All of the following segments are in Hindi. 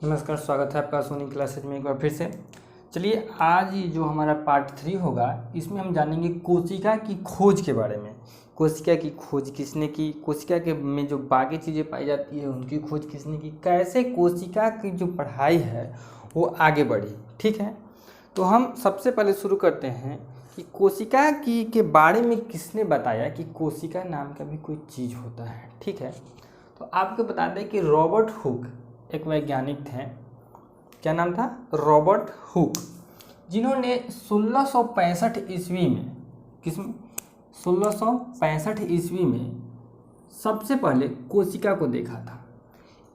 नमस्कार, स्वागत है आपका सोनी क्लासेज में एक बार फिर से। चलिए, आज ये जो हमारा पार्ट 3 होगा, इसमें हम जानेंगे कोशिका की खोज के बारे में। कोशिका की खोज किसने की, कोशिका के में जो बाकी चीज़ें पाई जाती है उनकी खोज किसने की, कैसे कोशिका की जो पढ़ाई है वो आगे बढ़ी। ठीक है, तो हम सबसे पहले शुरू करते हैं कि कोशिका की के बारे में किसने बताया कि कोशिका नाम का भी कोई चीज़ होता है। ठीक है, तो आपको बता दें कि रॉबर्ट हुक एक वैज्ञानिक थे। क्या नाम था? रॉबर्ट हुक, जिन्होंने 1665 ईस्वी में, किसमें? 1665 ईस्वी में सबसे पहले कोशिका को देखा था।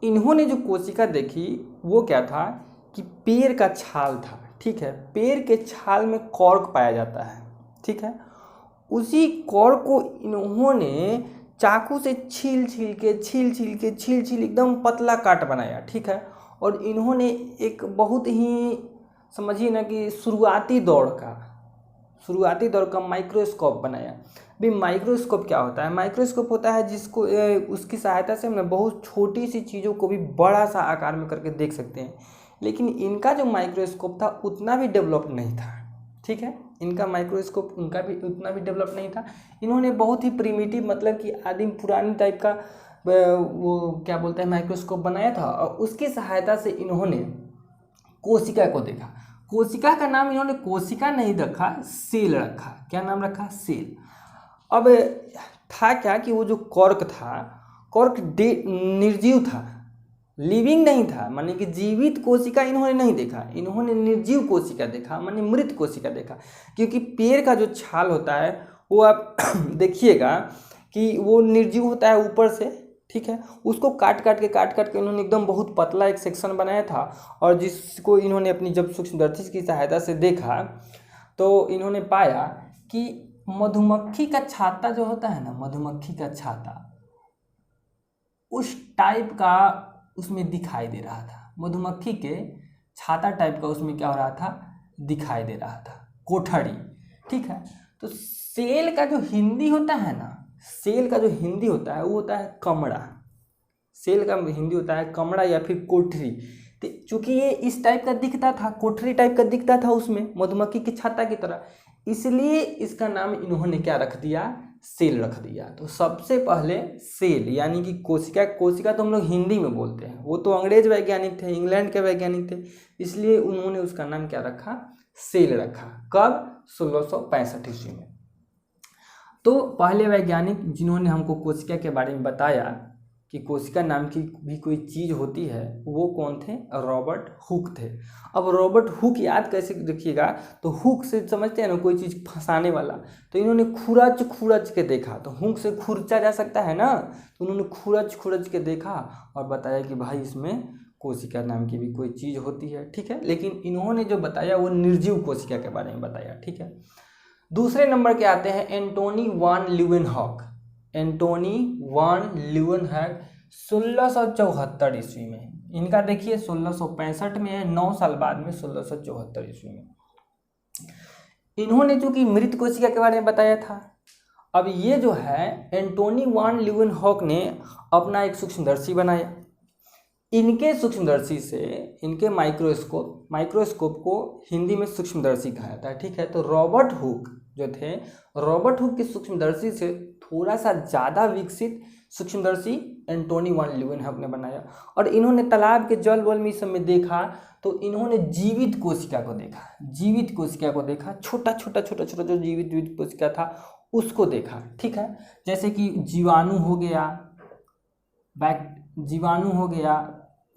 इन्होंने जो कोशिका देखी वो क्या था कि पेड़ का छाल था। ठीक है, पेड़ के छाल में कॉर्क पाया जाता है। ठीक है, उसी कॉर्क को इन्होंने चाकू से छील छील एकदम पतला काट बनाया। ठीक है, और इन्होंने एक बहुत ही, समझिए ना कि शुरुआती दौर का माइक्रोस्कोप बनाया। भी माइक्रोस्कोप क्या होता है? माइक्रोस्कोप होता है जिसको उसकी सहायता से हम बहुत छोटी सी चीज़ों को भी बड़ा सा आकार में करके देख सकते हैं। लेकिन इनका जो माइक्रोस्कोप था उतना भी डेवलप नहीं था। ठीक है, इनका माइक्रोस्कोप उनका भी उतना भी डेवलप नहीं था। इन्होंने बहुत ही प्रिमिटिव, मतलब कि आदिम पुरानी टाइप का वो क्या बोलते हैं माइक्रोस्कोप बनाया था, और उसकी सहायता से इन्होंने कोशिका को देखा। कोशिका का नाम इन्होंने कोशिका नहीं रखा, सेल रखा। क्या नाम रखा? सेल। अब था क्या कि वो जो कॉर्क था, कॉर्क निर्जीव था, लिविंग नहीं था, माने कि जीवित कोशिका इन्होंने नहीं देखा। इन्होंने निर्जीव कोशिका देखा, माने मृत कोशिका देखा। क्योंकि पेड़ का जो छाल होता है वो आप देखिएगा कि वो निर्जीव होता है ऊपर से। ठीक है, उसको काट काट के इन्होंने एकदम बहुत पतला एक सेक्शन बनाया था, और जिसको इन्होंने अपनी जब सूक्ष्मदर्शी की सहायता से देखा तो इन्होंने पाया कि मधुमक्खी का छाता जो होता है ना, मधुमक्खी का छाता, उस टाइप का उसमें दिखाई दे रहा था। मधुमक्खी के छाता टाइप का उसमें क्या हो रहा था? दिखाई दे रहा था, कोठरी। ठीक है, तो सेल का जो हिंदी होता है ना, सेल का जो हिंदी होता है वो होता है कमरा। सेल का हिंदी होता है कमरा या फिर कोठरी। तो चूंकि ये इस टाइप का दिखता था, कोठरी टाइप का दिखता था उसमें, मधुमक्खी की छाता की तरह, इसलिए इसका नाम इन्होंने क्या रख दिया? सेल रख दिया। तो सबसे पहले सेल यानी कि कोशिका, कोशिका तो हम लोग हिंदी में बोलते हैं, वो तो अंग्रेज वैज्ञानिक थे, इंग्लैंड के वैज्ञानिक थे, इसलिए उन्होंने उसका नाम क्या रखा? सेल रखा। कब? 1665 ईस्वी में। तो पहले वैज्ञानिक जिन्होंने हमको कोशिका के बारे में बताया कि कोशिका नाम की भी कोई चीज़ होती है, वो कौन थे? रॉबर्ट हुक थे। अब रॉबर्ट हुक याद कैसे रखिएगा, तो हुक से समझते हैं ना कोई चीज़ फंसाने वाला, तो इन्होंने खुरच के देखा। तो हुक से खुरचा जा सकता है ना, तो उन्होंने खुरच के देखा और बताया कि भाई इसमें कोशिका नाम की भी कोई चीज़ होती है। ठीक है, लेकिन इन्होंने जो बताया वो निर्जीव कोशिका के बारे में बताया। ठीक है, दूसरे नंबर के आते हैं एंटोनी वान ल्यूवेनहॉक। एंटोनी वान ल्यूवेनहॉक 1674 ईस्वी में। इनका देखिए 1665 में है, 9 साल बाद में 1674 ईस्वी में इन्होंने चूंकि मृत कोशिका के बारे में बताया था। अब ये जो है एंटोनी वान ल्यूवेनहॉक ने अपना एक सूक्ष्मदर्शी बनाया। इनके सूक्ष्मदर्शी से, इनके माइक्रोस्कोप को हिंदी में सूक्ष्मदर्शी कहा जाता है। ठीक है, तो रॉबर्ट हुक जो थे, रॉबर्ट हुक के सूक्ष्मदर्शी से थोड़ा सा ज़्यादा विकसित सूक्ष्मदर्शी एंटोनी वान ल्यूवेनहॉक ने बनाया। और इन्होंने तालाब के जल वल में इस समय देखा, तो इन्होंने जीवित कोशिका को देखा, छोटा छोटा जो जीवित कोशिका था उसको देखा। ठीक है, जैसे कि जीवाणु हो गया,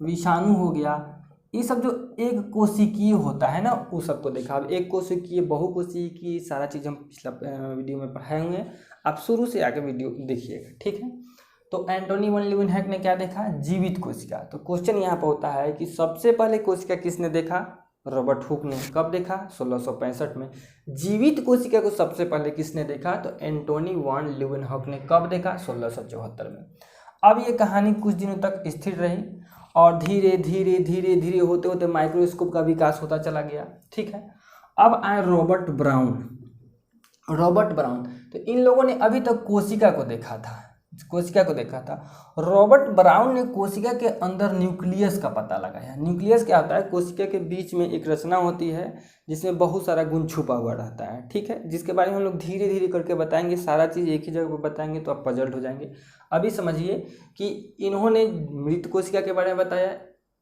विषाणु हो गया, ये सब जो एक कोशिकीय होता है ना, वो सबको देखा। अब एक कोशिकीय, बहुकोशिकीय, सारा चीज़ हम पिछला वीडियो में पढ़ाए हुए हैं, आप शुरू से आगे वीडियो देखिएगा। ठीक है, तो एंटोनी वान ल्यूवेनहॉक ने क्या देखा? जीवित कोशिका। तो क्वेश्चन यहाँ पर होता है कि सबसे पहले कोशिका किसने देखा? रॉबर्ट हुक ने। कब देखा? 1665 में। जीवित कोशिका को सबसे पहले किसने देखा? तो एंटोनी वान ल्यूवेनहॉक ने। कब देखा? 1674 में। अब ये कहानी कुछ दिनों तक स्थिर रही और धीरे धीरे होते माइक्रोस्कोप का विकास होता चला गया। ठीक है, अब आए रॉबर्ट ब्राउन। तो इन लोगों ने अभी तक कोशिका को देखा था, कोशिका को देखा था। रॉबर्ट ब्राउन ने कोशिका के अंदर न्यूक्लियस का पता लगाया। न्यूक्लियस क्या होता है? कोशिका के बीच में एक रचना होती है जिसमें बहुत सारा गुण छुपा हुआ रहता है, ठीक है, जिसके बारे में हम लोग धीरे धीरे करके बताएंगे। सारा चीज़ एक ही जगह पर बताएंगे तो आप पजल्ट हो जाएंगे। अभी समझिए कि इन्होंने मृत कोशिका के बारे में बताया,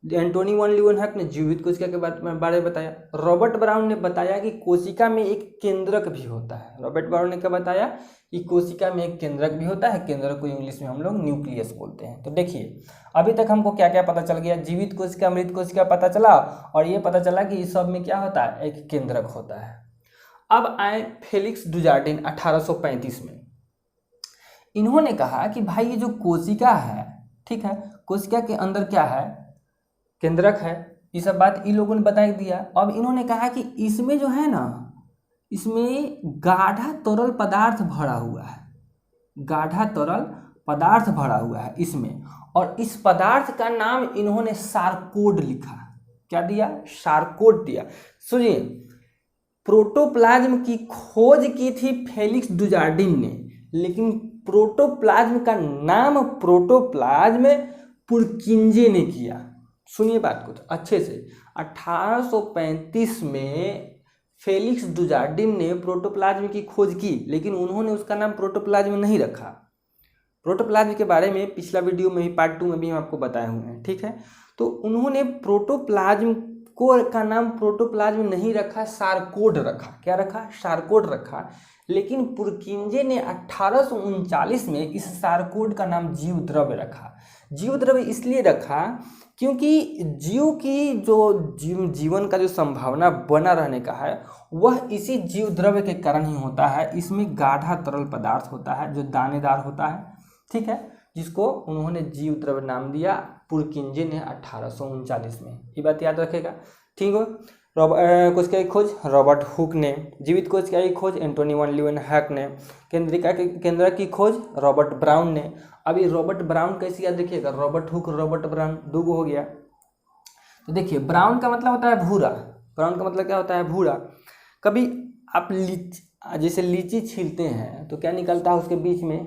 एंटोनी वन लीeuwenhoek ने जीवित कोशिका के बारे में बताया। रॉबर्ट ब्राउन ने बताया कि कोशिका में एक केंद्रक भी होता है। रॉबर्ट ब्राउन ने क्या बताया कि कोशिका में एक केंद्रक भी होता है। केंद्रक को इंग्लिश में हम लोग न्यूक्लियस बोलते हैं। तो देखिए अभी तक हमको क्या क्या पता चल गया। जीवित कोशिका, मृत कोशिका पता चला, और ये पता चला कि इस सब में क्या होता है, एक केंद्रक होता है। अब आए फेलिक्स डुजार्डिन 1835 में। इन्होंने कहा कि भाई ये जो कोशिका है, ठीक है, कोशिका के अंदर क्या है, केंद्रक है। ये सब बात इन लोगों ने बता दिया। अब इन्होंने कहा कि इसमें जो है ना, इसमें गाढ़ा तरल पदार्थ भरा हुआ है। गाढ़ा तरल पदार्थ भरा हुआ है इसमें, और इस पदार्थ का नाम इन्होंने सार्कोड लिखा। क्या दिया? सार्कोड दिया। सुनिए, प्रोटोप्लाज्म की खोज की थी फेलिक्स डुजार्डिन ने, लेकिन प्रोटोप्लाज्म का नाम प्रोटोप्लाज्म पुरकिंजे ने किया। सुनिए बात को तो अच्छे से। 1835 में फेलिक्स डुजार्डिन ने प्रोटोप्लाज्म की खोज की, लेकिन उन्होंने उसका नाम प्रोटोप्लाज्म नहीं रखा। प्रोटोप्लाज्म के बारे में पिछला वीडियो में भी, पार्ट 2 में भी हम आपको बताए हुए हैं, ठीक है। तो उन्होंने प्रोटोप्लाज्म का नाम प्रोटोप्लाज्म नहीं रखा, सार्कोड रखा। क्या रखा? सार्कोड रखा। लेकिन पुरकिंजे ने 1839 में इस सार्कोड का नाम जीव द्रव्य रखा। जीव द्रव्य इसलिए रखा क्योंकि जीव की जो जीवन का जो संभावना बना रहने का है, वह इसी जीव द्रव्य के कारण ही होता है। इसमें गाढ़ा तरल पदार्थ होता है जो दानेदार होता है, ठीक है, जिसको उन्होंने जीव द्रव्य नाम दिया पुरकिंजे ने 1839 में। ये बात याद रखेगा, ठीक हो। कोशिका की खोज रॉबर्ट हुक ने, जीवित कोशिका की खोज एंटोनी वन लीeuwenhoek ने, केंद्रक की खोज रॉबर्ट ब्राउन ने। अभी रॉबर्ट ब्राउन कैसे याद रखिएगा? रॉबर्ट हुक, रॉबर्ट ब्राउन, दो हो गया। तो देखिए, ब्राउन का मतलब होता है भूरा। ब्राउन का मतलब क्या होता है? भूरा। कभी आप जैसे लीची छीलते हैं तो क्या निकलता है उसके बीच में?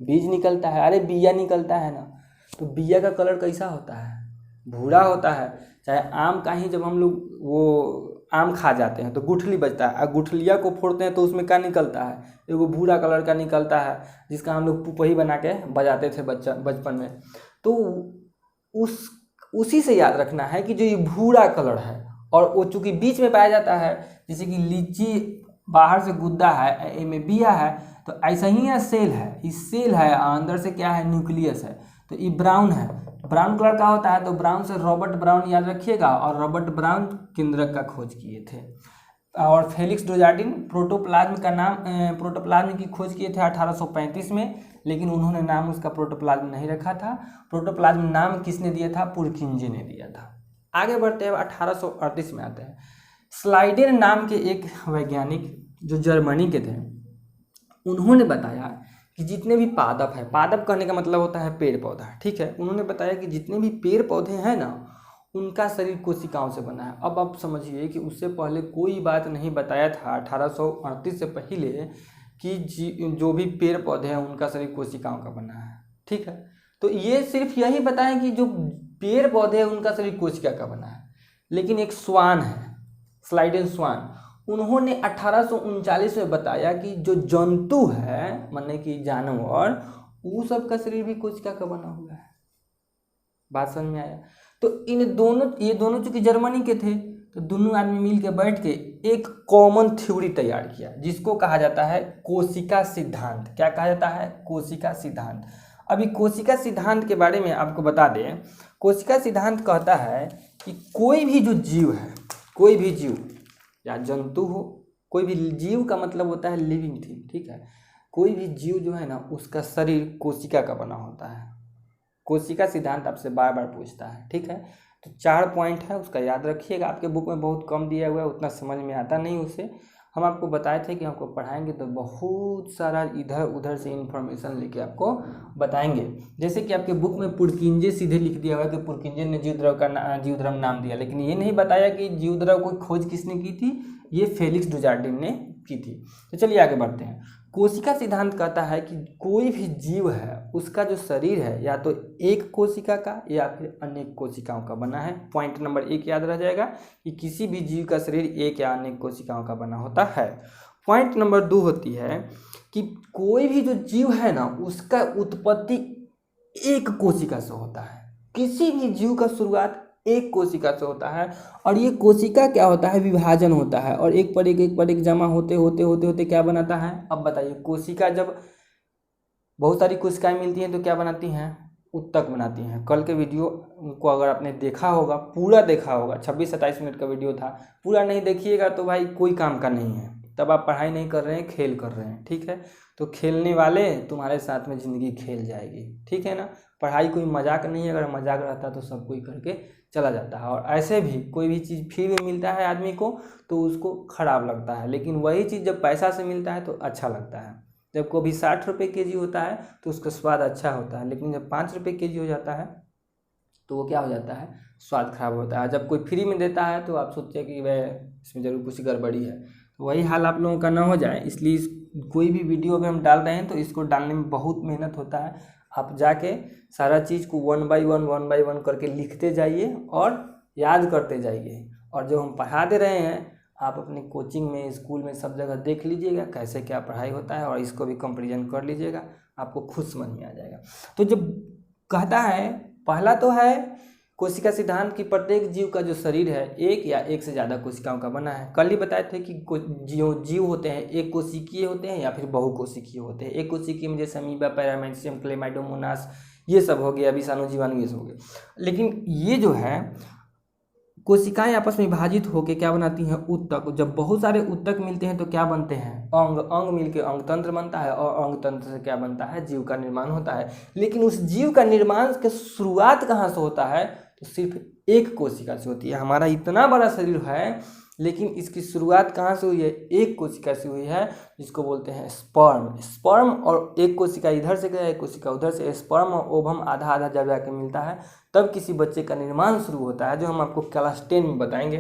बीज निकलता है। अरे बिया निकलता है ना। तो बिया का कलर कैसा होता है? भूरा होता है। चाहे आम का ही, जब हम लोग वो आम खा जाते हैं तो गुठली बचता है, और गुठलिया को फोड़ते हैं तो उसमें क्या निकलता है? एगो भूरा कलर का निकलता है, जिसका हम लोग पुपही बना के बजाते थे बचपन में। तो उसी से याद रखना है कि जो ये भूरा कलर है, और वो चूँकि बीच में पाया जाता है, जैसे कि लीची बाहर से गुद्दा है, इनमें बिया है, तो ऐसा ही है सेल है। इस सेल है, अंदर से क्या है? न्यूक्लियस है। तो ये ब्राउन है, ब्राउन कलर का होता है। तो ब्राउन से रॉबर्ट ब्राउन याद रखिएगा। और रॉबर्ट ब्राउन केंद्रक का खोज किए थे। और फेलिक्स डुजार्डिन प्रोटोप्लाज्म की खोज किए थे 1835 में, लेकिन उन्होंने नाम उसका प्रोटोप्लाज्म नहीं रखा था। प्रोटोप्लाज्म नाम किसने दिया था? पुरकिंजे ने दिया था। आगे बढ़ते हैं, 1838 में आते हैं। स्लाइडेन नाम के एक वैज्ञानिक जो जर्मनी के थे, उन्होंने बताया कि जितने भी पादप है, पादप कहने का मतलब होता है पेड़ पौधा, ठीक है। उन्होंने बताया कि जितने भी पेड़ पौधे हैं ना, उनका शरीर कोशिकाओं से बना है। अब आप समझिए कि उससे पहले कोई बात नहीं बताया था 1838 से पहले कि जो भी पेड़ पौधे हैं उनका शरीर कोशिकाओं का बना है, ठीक है। तो ये सिर्फ यही बताया कि जो पेड़ पौधे हैं उनका शरीर कोशिका का बना है। लेकिन एक स्वान है, स्लाइडेन स्वान, उन्होंने 1839 में बताया कि जो जंतु है, माने कि जानवर, वो सब का शरीर भी कोशिका का बना हुआ है। बात समझ में आया? तो ये दोनों चूंकि जर्मनी के थे, तो दोनों आदमी मिल के बैठ के एक कॉमन थ्योरी तैयार किया, जिसको कहा जाता है कोशिका सिद्धांत। क्या कहा जाता है? कोशिका सिद्धांत। अभी कोशिका सिद्धांत के बारे में आपको बता दें। कोशिका सिद्धांत कहता है कि कोई भी जो जीव है, कोई भी जीव या जंतु हो, कोई भी जीव का मतलब होता है लिविंग थिंग, ठीक है। कोई भी जीव जो है ना, उसका शरीर कोशिका का बना होता है। कोशिका सिद्धांत आपसे बार बार पूछता है, ठीक है। तो 4 पॉइंट है, उसका याद रखिएगा। आपके बुक में बहुत कम दिया हुआ है, उतना समझ में आता नहीं उसे। हम आपको बताए थे कि आपको पढ़ाएंगे तो बहुत सारा इधर उधर से इन्फॉर्मेशन लेके आपको बताएंगे। जैसे कि आपके बुक में पुरकिंजे सीधे लिख दिया हुआ है कि पुरकिंजे ने जीव द्रव नाम दिया, लेकिन ये नहीं बताया कि जीव द्रव को खोज किसने की थी। ये फेलिक्स डुजार्डिन ने की थी। तो चलिए आगे बढ़ते हैं। कोशिका सिद्धांत कहता है कि कोई भी जीव है उसका जो शरीर है या तो एक कोशिका का या फिर अनेक कोशिकाओं का बना है। पॉइंट नंबर 1 याद रह जाएगा कि किसी भी जीव का शरीर एक या अनेक कोशिकाओं का बना होता है। पॉइंट नंबर 2 होती है कि कोई भी जो जीव है ना उसका उत्पत्ति एक कोशिका से होता है। किसी भी जीव का शुरुआत एक कोशिका से होता है और ये कोशिका क्या होता है, विभाजन होता है और एक पर एक जमा होते होते होते होते क्या बनाता है। अब बताइए, कोशिका जब बहुत सारी कोशिकाएं मिलती हैं तो क्या बनाती हैं, उत्तक बनाती हैं। कल के वीडियो को अगर आपने देखा होगा, पूरा देखा होगा, 26-27 मिनट का वीडियो था, पूरा नहीं देखिएगा तो भाई कोई काम का नहीं है, तब आप पढ़ाई नहीं कर रहे हैं, खेल कर रहे हैं। ठीक है, तो खेलने वाले तुम्हारे साथ में ज़िंदगी खेल जाएगी। ठीक है ना, पढ़ाई कोई मजाक नहीं है, अगर मजाक रहता तो सब कोई करके चला जाता है। और ऐसे भी कोई भी चीज़ फ्री में मिलता है आदमी को तो उसको खराब लगता है, लेकिन वही चीज़ जब पैसा से मिलता है तो अच्छा लगता है। जब कभी 60 रुपये kg होता है तो उसका स्वाद अच्छा होता है, लेकिन जब 5 रुपये kg हो जाता है तो वो क्या हो जाता है, स्वाद खराब होता है। जब कोई फ्री में देता है तो आप सोचते हैं कि वह इसमें ज़रूर कुछ गड़बड़ी है, तो वही हाल आप लोगों का ना हो जाए, इसलिए कोई भी वीडियो अगर हम डाल रहे हैं तो इसको डालने में बहुत मेहनत होता है। आप जाके सारा चीज़ को 1 by 1 करके लिखते जाइए और याद करते जाइए। और जो हम पढ़ा दे रहे हैं आप अपने कोचिंग में, स्कूल में, सब जगह देख लीजिएगा कैसे क्या पढ़ाई होता है और इसको भी कंपेरिजन कर लीजिएगा, आपको खुद समझ में आ जाएगा। तो जब कहता है, पहला तो है कोशिका सिद्धांत की प्रत्येक जीव का जो शरीर है एक या एक से ज़्यादा कोशिकाओं का बना है। कल ही बताए थे कि जीव होते हैं एक कोशिकीय होते हैं या फिर बहुकोशिकीय होते हैं। एक कोशिकीय में जैसे अमीबा, पैरामीशियम, क्लेमाइडोमोनास, ये सब हो गया, विषाणु, जीवाणु, ये सब हो गए। लेकिन ये जो है कोशिकाएं आपस में विभाजित होकर क्या बनाती हैं, उत्तक। जब बहुत सारे उत्तक मिलते हैं तो क्या बनते हैं, अंग। अंग मिलके अंग तंत्र बनता है और अंग तंत्र से क्या बनता है, जीव का निर्माण होता है। लेकिन उस जीव का निर्माण की शुरुआत कहाँ से होता है, तो सिर्फ एक कोशिका से होती है। हमारा इतना बड़ा शरीर है लेकिन इसकी शुरुआत कहाँ से हुई है, एक कोशिका से हुई है, जिसको बोलते हैं स्पर्म। स्पर्म और एक कोशिका इधर से गया, एक कोशिका उधर से, स्पर्म और ओवम आधा आधा जब जाके मिलता है तब किसी बच्चे का निर्माण शुरू होता है, जो हम आपको क्लास 10 में बताएंगे।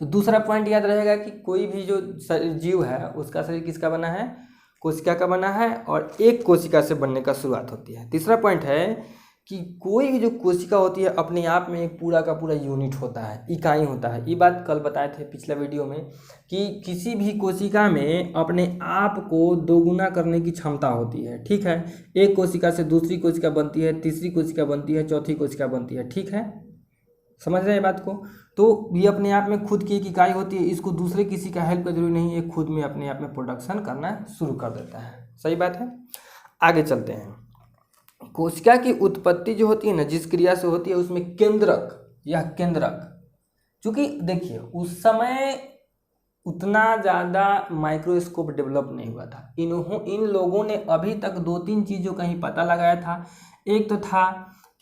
तो दूसरा पॉइंट याद रहेगा कि कोई भी जो जीव है उसका शरीर किसका बना है, कोशिका का बना है और एक कोशिका से बनने का शुरुआत होती है। तीसरा पॉइंट है कि कोई भी जो कोशिका होती है अपने आप में एक पूरा का पूरा यूनिट होता है, इकाई होता है। ये बात कल बताए थे पिछले वीडियो में कि किसी भी कोशिका में अपने आप को दोगुना करने की क्षमता होती है। ठीक है, एक कोशिका से दूसरी कोशिका बनती है, तीसरी कोशिका बनती है, चौथी कोशिका बनती है। ठीक है, समझ रहे हैं बात को। तो ये अपने आप में खुद की एक इकाई होती है, इसको दूसरे किसी का हेल्प का जरूरी नहीं है, खुद में अपने आप में प्रोडक्शन करना शुरू कर देता है। सही बात है, आगे चलते हैं। कोशिका की उत्पत्ति जो होती है ना, जिस क्रिया से होती है उसमें केंद्रक या केंद्रक, क्योंकि देखिए उस समय उतना ज़्यादा माइक्रोस्कोप डेवलप नहीं हुआ था। इन लोगों ने अभी तक 2-3 चीज़ों का ही पता लगाया था। एक तो था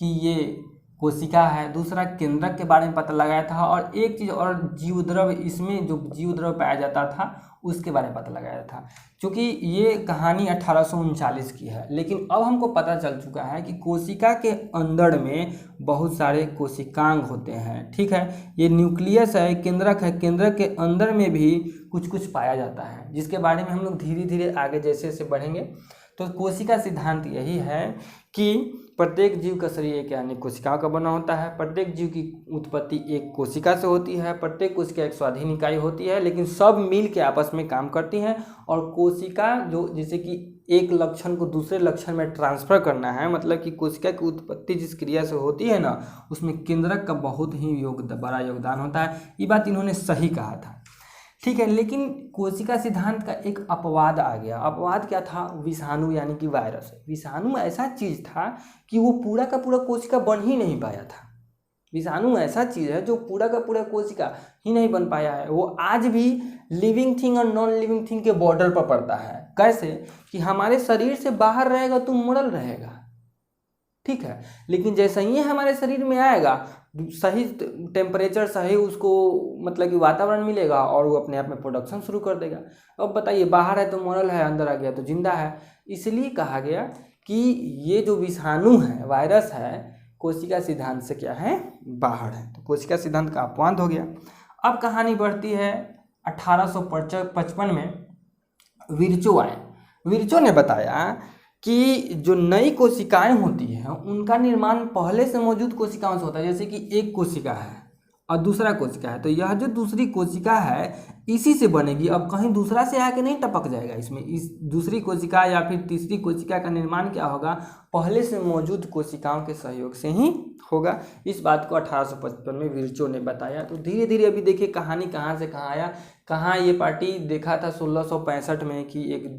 कि ये कोशिका है, दूसरा केंद्रक के बारे में पता लगाया था और एक चीज़ और जीवद्रव, इसमें जो जीवद्रव पाया जाता था उसके बारे में पता लगाया था। क्योंकि ये कहानी 1839 की है, लेकिन अब हमको पता चल चुका है कि कोशिका के अंदर में बहुत सारे कोशिकांग होते हैं। ठीक है, ये न्यूक्लियस है, केंद्रक है, केंद्रक के अंदर में भी कुछ कुछ पाया जाता है, जिसके बारे में हम लोग धीरे धीरे आगे जैसे जैसे बढ़ेंगे। तो कोशिका सिद्धांत यही है कि प्रत्येक जीव का शरीर एक या अनेक कोशिकाओं का बना होता है। प्रत्येक जीव की उत्पत्ति एक कोशिका से होती है। प्रत्येक कोशिका एक स्वाधीन इकाई होती है, लेकिन सब मिल के आपस में काम करती हैं। और कोशिका जो जैसे कि एक लक्षण को दूसरे लक्षण में ट्रांसफर करना है, मतलब कि कोशिका की उत्पत्ति जिस क्रिया से होती है ना, उसमें केंद्रक का बहुत ही बड़ा योगदान होता है। ये बात इन्होंने सही कहा था। ठीक है, लेकिन कोशिका सिद्धांत का एक अपवाद आ गया। अपवाद क्या था, विषाणु यानी कि वायरस। विषाणु ऐसा चीज़ था कि वो पूरा का पूरा कोशिका बन ही नहीं पाया था। विषाणु ऐसा चीज़ है जो पूरा का पूरा कोशिका ही नहीं बन पाया है। वो आज भी लिविंग थिंग और नॉन लिविंग थिंग के बॉर्डर पर पड़ता है। कैसे कि हमारे शरीर से बाहर रहेगा तो मरल रहेगा, ठीक है, लेकिन जैसे ही हमारे शरीर में आएगा, सही टेम्परेचर, सही उसको मतलब कि वातावरण मिलेगा और वो अपने आप में प्रोडक्शन शुरू कर देगा। अब बताइए, बाहर है तो मरल है, अंदर आ गया तो जिंदा है। इसलिए कहा गया कि ये जो विषाणु है, वायरस है, कोशिका सिद्धांत से क्या है, बाहर है। तो कोशिका सिद्धांत का अपवाद हो गया। अब कहानी बढ़ती है 1855 में विर्चो आए। विर्चो ने बताया कि जो नई कोशिकाएं होती हैं उनका निर्माण पहले से मौजूद कोशिकाओं से होता है। जैसे कि एक कोशिका है और दूसरा कोशिका है, तो यह जो दूसरी कोशिका है इसी से बनेगी। अब कहीं दूसरा से आके नहीं टपक जाएगा इसमें। इस दूसरी कोशिका या फिर तीसरी कोशिका का निर्माण क्या होगा, पहले से मौजूद कोशिकाओं के सहयोग से ही होगा। इस बात को 1855 में विर्चो ने बताया। तो धीरे धीरे अभी देखिए कहानी कहाँ से कहाँ आया। कहाँ ये पार्टी देखा था 1665 में कि एक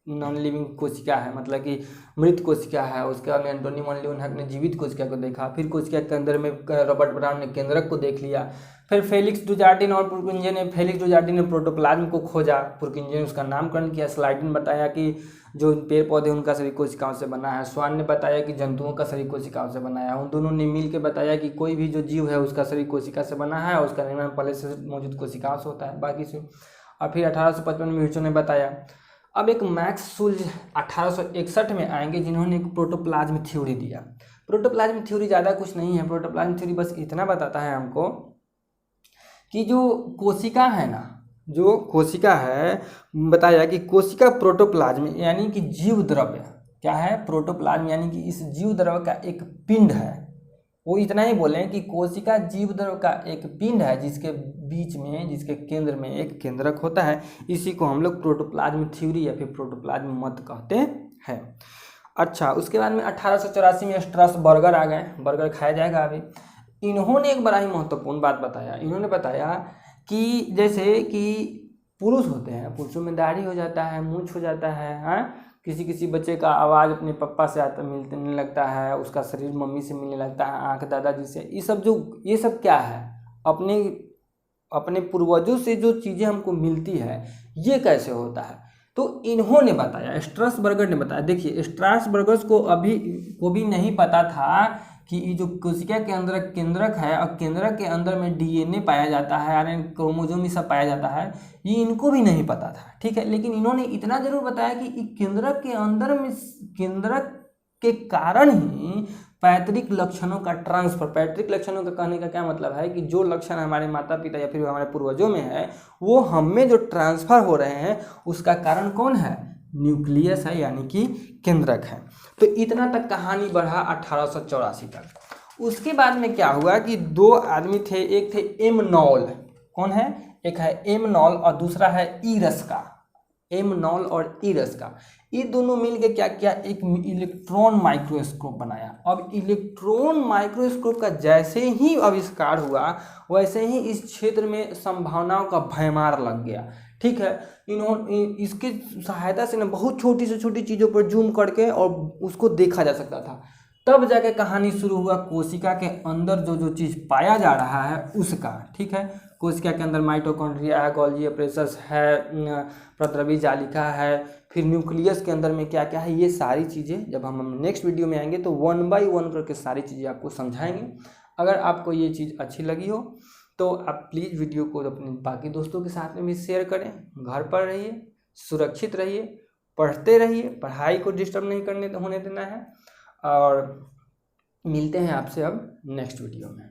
नॉन लिविंग कोशिका है, मतलब कि मृत कोशिका है। उसके बाद में एंटोनी वन लीeuwenhoek ने जीवित कोशिका को देखा। फिर कोशिका के अंदर में रॉबर्ट ब्राउन ने केंद्रक को देख लिया। फिर फेलिक्स डुजार्टिन और पुरकिंजे ने प्रोटोप्लाज्म को खोजा। पुरकिंजे ने उसका नामकरण किया। स्लाइडिन बताया कि जो पेड़ पौधे उनका शरीर कोशिकाओं से बना है। स्वान ने बताया कि जंतुओं का शरीर कोशिकाओं से बना है। उन दोनों ने मिल के बताया कि कोई भी जो जीव है उसका शरीर कोशिका से बना है, उसका निर्माण पहले से मौजूद कोशिकाओं से होता है बाकी से। और फिर 1855 में विर्चो ने बताया। अब एक मैक्स सुल्ज 1861 में आएंगे जिन्होंने एक प्रोटोप्लाज्म थ्योरी दिया। प्रोटोप्लाज्म थ्योरी ज़्यादा कुछ नहीं है। प्रोटोप्लाज्म थ्योरी बस इतना बताता है हमको कि जो कोशिका है ना, जो कोशिका है, बताया कि कोशिका प्रोटोप्लाज्म यानी कि जीव द्रव्य क्या है, प्रोटोप्लाज्म यानी कि इस जीव द्रव्य का एक पिंड है। वो इतना ही बोले कि कोशिका जीव द्रव्य का एक पिंड है जिसके बीच में, जिसके केंद्र में एक केंद्रक होता है। इसी को हम लोग प्रोटोप्लाज्म थ्योरी या फिर प्रोटोप्लाज्म मत कहते हैं। अच्छा, उसके बाद में 1884 में स्ट्रासबर्गर आ गए। बर्गर खाया जाएगा अभी। इन्होंने एक बड़ा ही महत्वपूर्ण बात बताया। इन्होंने बताया कि जैसे कि पुरुष होते हैं, पुरुषों में दाढ़ी हो जाता है, मूंछ हो जाता है, हाँ, किसी किसी बच्चे का आवाज़ अपने पापा से आता मिलने लगता है, उसका शरीर मम्मी से मिलने लगता है, आँख दादाजी से। ये सब क्या है, अपने पूर्वजों से जो चीज़ें हमको मिलती है, ये कैसे होता है। तो इन्होंने बताया, स्ट्रासबर्गर ने बताया। देखिए स्ट्रासबर्गर्स को भी नहीं पता था कि ये जो कोशिका के अंदर केंद्रक है और केंद्रक के अंदर में डीएनए पाया जाता है, आरएनए क्रोमोसोम ये सब पाया जाता है, ये इनको भी नहीं पता था। ठीक है, लेकिन इन्होंने इतना जरूर बताया कि केंद्रक के अंदर में, केंद्रक के कारण ही पैतृक लक्षणों का ट्रांसफर। पैतृक लक्षणों का कहने का क्या मतलब है कि जो लक्षण हमारे माता पिता या फिर हमारे पूर्वजों में है वो हम में जो ट्रांसफर हो रहे हैं उसका कारण कौन है, न्यूक्लियस है, यानी कि केंद्रक है। तो इतना तक कहानी बढ़ा 1884 तक। उसके बाद में क्या हुआ कि दो आदमी थे, एक थे एम नॉल, कौन है, एक है एम नॉल और दूसरा है ईरस्का। एम नॉल और ईरस्का, ये दोनों मिलके क्या किया, एक इलेक्ट्रॉन माइक्रोस्कोप बनाया। अब इलेक्ट्रॉन माइक्रोस्कोप का जैसे ही आविष्कार हुआ वैसे ही इस क्षेत्र में संभावनाओं का भयमार लग गया। ठीक है, इन्होंने इसके सहायता से ना बहुत छोटी से छोटी चीज़ों पर जूम करके और उसको देखा जा सकता था। तब जाके कहानी शुरू हुआ कोशिका के अंदर जो चीज़ पाया जा रहा है उसका। ठीक है, कोशिका के अंदर माइटोकॉन्ड्रिया है, गोल्गी एप्रेसस है, प्रतिरवि जालिका है, फिर न्यूक्लियस के अंदर में क्या क्या है, ये सारी चीज़ें जब हम नेक्स्ट वीडियो में आएंगे तो 1 बाय 1 करके सारी चीज़ें आपको समझाएंगे। अगर आपको ये चीज़ अच्छी लगी हो तो आप प्लीज़ वीडियो को अपने बाकी दोस्तों के साथ में भी शेयर करें। घर पर रहिए, सुरक्षित रहिए, पढ़ते रहिए, पढ़ाई को डिस्टर्ब नहीं होने देना है। और मिलते हैं आपसे अब नेक्स्ट वीडियो में।